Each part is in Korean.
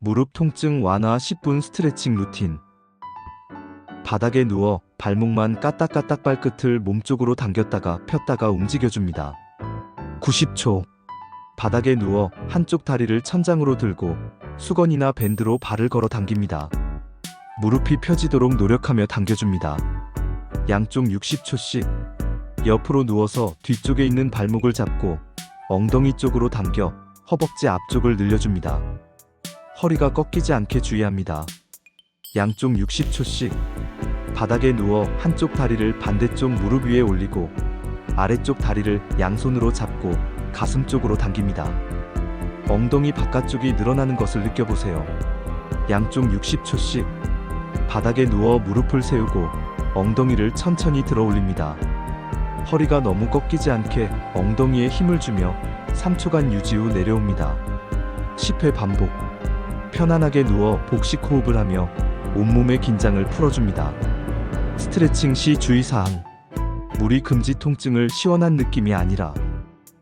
무릎 통증 완화 10분 스트레칭 루틴. 바닥에 누워 발목만 까딱까딱 발끝을 몸쪽으로 당겼다가 폈다가 움직여줍니다. 90초. 바닥에 누워 한쪽 다리를 천장으로 들고 수건이나 밴드로 발을 걸어 당깁니다. 무릎이 펴지도록 노력하며 당겨줍니다. 양쪽 60초씩. 옆으로 누워서 뒤쪽에 있는 발목을 잡고 엉덩이 쪽으로 당겨 허벅지 앞쪽을 늘려줍니다. 허리가 꺾이지 않게 주의합니다. 양쪽 60초씩. 바닥에 누워 한쪽 다리를 반대쪽 무릎 위에 올리고 아래쪽 다리를 양손으로 잡고 가슴 쪽으로 당깁니다. 엉덩이 바깥쪽이 늘어나는 것을 느껴보세요. 양쪽 60초씩. 바닥에 누워 무릎을 세우고 엉덩이를 천천히 들어 올립니다. 허리가 너무 꺾이지 않게 엉덩이에 힘을 주며 3초간 유지 후 내려옵니다. 10회 반복. 편안하게 누워 복식 호흡을 하며 온몸의 긴장을 풀어줍니다. 스트레칭 시 주의사항. 무리 금지 통증을 시원한 느낌이 아니라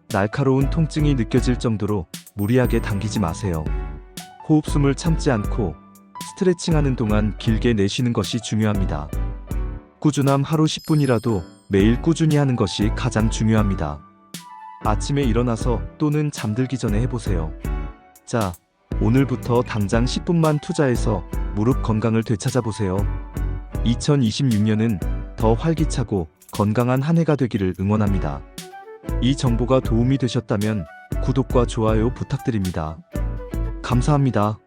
날카로운 통증이 느껴질 정도로 무리하게 당기지 마세요. 호흡숨을 참지 않고 스트레칭하는 동안 길게 내쉬는 것이 중요합니다. 꾸준함 하루 10분이라도 매일 꾸준히 하는 것이 가장 중요합니다. 아침에 일어나서 또는 잠들기 전에 해보세요. 자, 오늘부터 당장 10분만 투자해서 무릎 건강을 되찾아보세요. 2026년은 더 활기차고 건강한 한 해가 되기를 응원합니다. 이 정보가 도움이 되셨다면 구독과 좋아요 부탁드립니다. 감사합니다.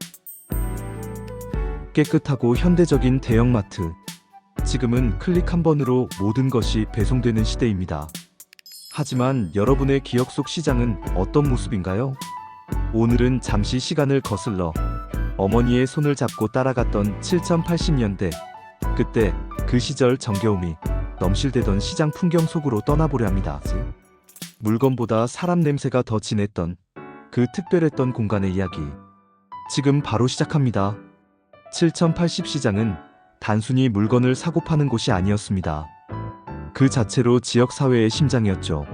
깨끗하고 현대적인 대형마트. 지금은 클릭 한 번으로 모든 것이 배송되는 시대입니다. 하지만 여러분의 기억 속 시장은 어떤 모습인가요? 오늘은 잠시 시간을 거슬러 어머니의 손을 잡고 따라갔던 7080년대. 그때 그 시절 정겨움이 넘실대던 시장 풍경 속으로 떠나보려 합니다. 물건보다 사람 냄새가 더 진했던 그 특별했던 공간의 이야기. 지금 바로 시작합니다. 7080 시장은 단순히 물건을 사고 파는 곳이 아니었습니다. 그 자체로 지역사회의 심장이었죠.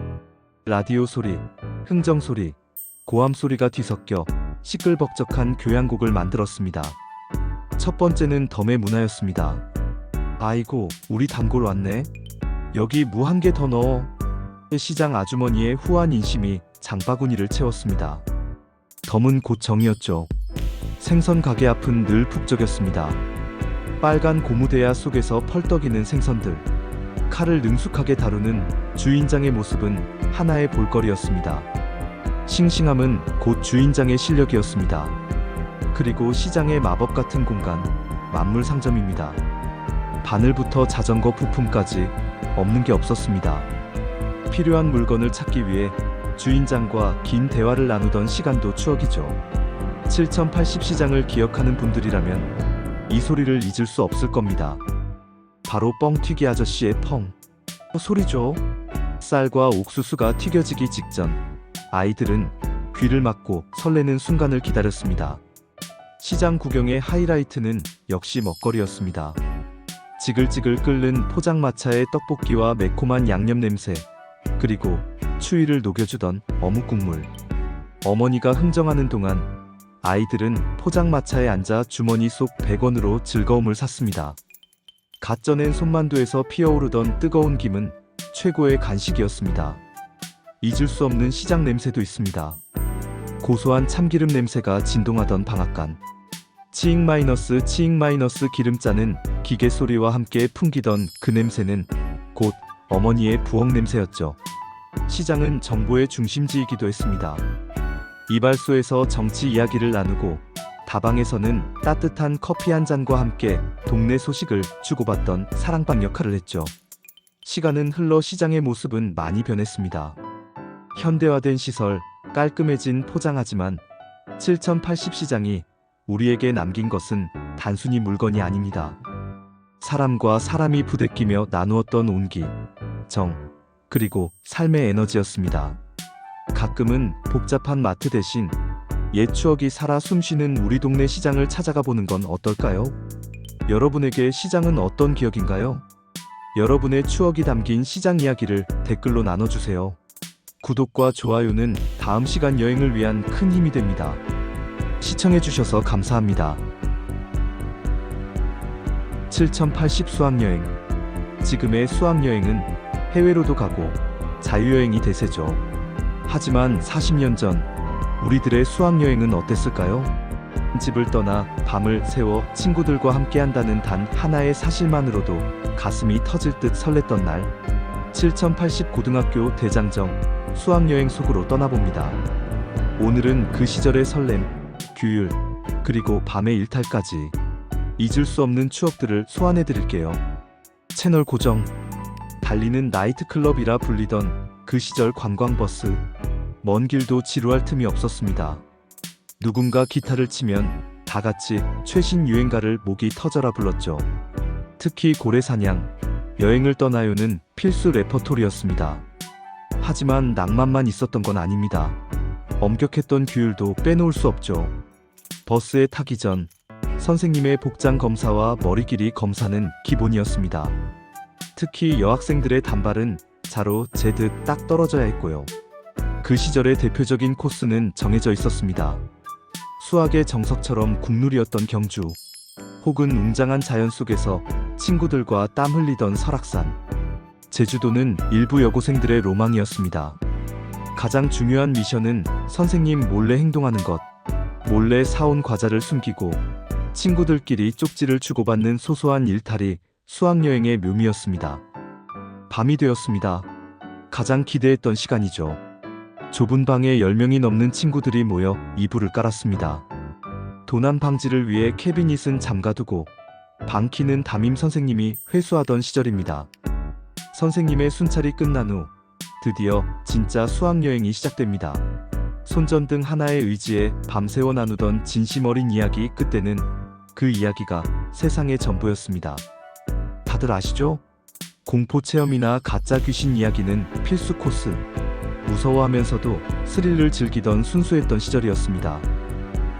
라디오 소리, 흥정 소리, 고함 소리가 뒤섞여 시끌벅적한 교향곡을 만들었습니다. 첫 번째는 덤의 문화였습니다. 아이고, 우리 단골 왔네. 여기 무 한 개 더 넣어. 시장 아주머니의 후한 인심이 장바구니를 채웠습니다. 덤은 곧 정이었죠. 생선 가게 앞은 늘 북적였습니다. 빨간 고무대야 속에서 펄떡이는 생선들. 칼을 능숙하게 다루는 주인장의 모습은 하나의 볼거리였습니다. 싱싱함은 곧 주인장의 실력이었습니다. 그리고 시장의 마법 같은 공간, 만물상점입니다. 바늘부터 자전거 부품까지 없는 게 없었습니다. 필요한 물건을 찾기 위해 주인장과 긴 대화를 나누던 시간도 추억이죠. 7080 시장을 기억하는 분들이라면 이 소리를 잊을 수 없을 겁니다. 바로 뻥튀기 아저씨의 펑 소리죠. 쌀과 옥수수가 튀겨지기 직전 아이들은 귀를 막고 설레는 순간을 기다렸습니다. 시장 구경의 하이라이트는 역시 먹거리였습니다. 지글지글 끓는 포장마차의 떡볶이와 매콤한 양념 냄새, 그리고 추위를 녹여주던 어묵 국물. 어머니가 흥정하는 동안 아이들은 포장마차에 앉아 주머니 속 100원으로 즐거움을 샀습니다. 갓 쪄낸 손만두에서 피어오르던 뜨거운 김은 최고의 간식이었습니다. 잊을 수 없는 시장 냄새도 있습니다. 고소한 참기름 냄새가 진동하던 방앗간. 치익 기름짜는 기계 소리와 함께 풍기던 그 냄새는 곧 어머니의 부엌 냄새였죠. 시장은 정보의 중심지이기도 했습니다. 이발소에서 정치 이야기를 나누고 다방에서는 따뜻한 커피 한 잔과 함께 동네 소식을 주고받던 사랑방 역할을 했죠. 시간은 흘러 시장의 모습은 많이 변했습니다. 현대화된 시설, 깔끔해진 포장하지만 7080 시장이 우리에게 남긴 것은 단순히 물건이 아닙니다. 사람과 사람이 부대끼며 나누었던 온기, 정, 그리고 삶의 에너지였습니다. 가끔은 복잡한 마트 대신 옛 추억이 살아 숨쉬는 우리 동네 시장을 찾아가 보는 건 어떨까요? 여러분에게 시장은 어떤 기억인가요? 여러분의 추억이 담긴 시장 이야기를 댓글로 나눠주세요. 구독과 좋아요는 다음 시간 여행을 위한 큰 힘이 됩니다. 시청해주셔서 감사합니다. 7080 수학여행. 지금의 수학여행은 해외로도 가고 자유여행이 대세죠. 하지만 40년 전 우리들의 수학여행은 어땠을까요? 집을 떠나 밤을 새워 친구들과 함께한다는 단 하나의 사실만으로도 가슴이 터질 듯 설렜던 날. 7080 고등학교 대장정 수학여행 속으로 떠나봅니다. 오늘은 그 시절의 설렘, 규율, 그리고 밤의 일탈까지 잊을 수 없는 추억들을 소환해드릴게요. 채널 고정. 달리는 나이트클럽이라 불리던 그 시절 관광버스. 먼 길도 지루할 틈이 없었습니다. 누군가 기타를 치면 다 같이 최신 유행가를 목이 터져라 불렀죠. 특히 고래사냥, 여행을 떠나요는 필수 레퍼토리였습니다. 하지만 낭만만 있었던 건 아닙니다. 엄격했던 규율도 빼놓을 수 없죠. 버스에 타기 전 선생님의 복장 검사와 머리 길이 검사는 기본이었습니다. 특히 여학생들의 단발은 자로 재듯 딱 떨어져야 했고요. 그 시절의 대표적인 코스는 정해져 있었습니다. 수학의 정석처럼 국룰이었던 경주, 혹은 웅장한 자연 속에서 친구들과 땀 흘리던 설악산, 제주도는 일부 여고생들의 로망이었습니다. 가장 중요한 미션은 선생님 몰래 행동하는 것, 몰래 사온 과자를 숨기고 친구들끼리 쪽지를 주고받는 소소한 일탈이 수학여행의 묘미였습니다. 밤이 되었습니다. 가장 기대했던 시간이죠. 좁은 방에 10명이 넘는 친구들이 모여 이불을 깔았습니다. 도난 방지를 위해 캐비닛은 잠가두고 방키는 담임 선생님이 회수하던 시절입니다. 선생님의 순찰이 끝난 후 드디어 진짜 수학여행이 시작됩니다. 손전등 하나의 의지에 밤새워 나누던 진심 어린 이야기 끝에는 그 이야기가 세상의 전부였습니다. 다들 아시죠? 공포 체험이나 가짜 귀신 이야기는 필수 코스. 무서워하면서도 스릴을 즐기던 순수했던 시절이었습니다.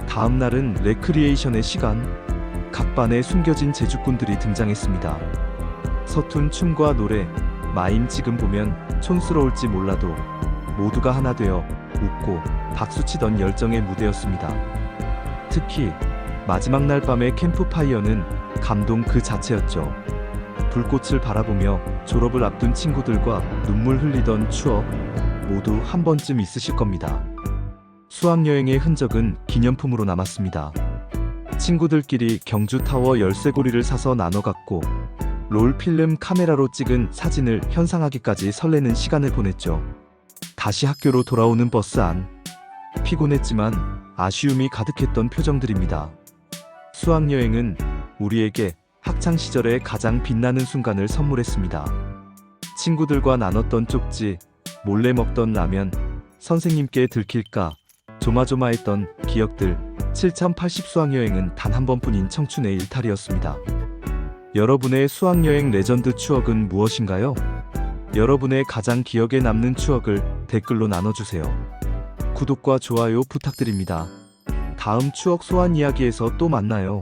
다음 날은 레크리에이션의 시간. 각 반에 숨겨진 제주꾼들이 등장했습니다. 서툰 춤과 노래, 마임. 지금 보면 촌스러울지 몰라도 모두가 하나 되어 웃고 박수치던 열정의 무대였습니다. 특히 마지막 날 밤의 캠프파이어는 감동 그 자체였죠. 불꽃을 바라보며 졸업을 앞둔 친구들과 눈물 흘리던 추억, 모두 한 번쯤 있으실 겁니다. 수학여행의 흔적은 기념품으로 남았습니다. 친구들끼리 경주타워 열쇠고리를 사서 나눠 갖고 롤필름 카메라로 찍은 사진을 현상하기까지 설레는 시간을 보냈죠. 다시 학교로 돌아오는 버스 안. 피곤했지만 아쉬움이 가득했던 표정들입니다. 수학여행은 우리에게 학창시절의 가장 빛나는 순간을 선물했습니다. 친구들과 나눴던 쪽지, 몰래 먹던 라면, 선생님께 들킬까 조마조마했던 기억들. 7080 수학여행은 단 한 번뿐인 청춘의 일탈이었습니다. 여러분의 수학여행 레전드 추억은 무엇인가요? 여러분의 가장 기억에 남는 추억을 댓글로 나눠주세요. 구독과 좋아요 부탁드립니다. 다음 추억 소환 이야기에서 또 만나요.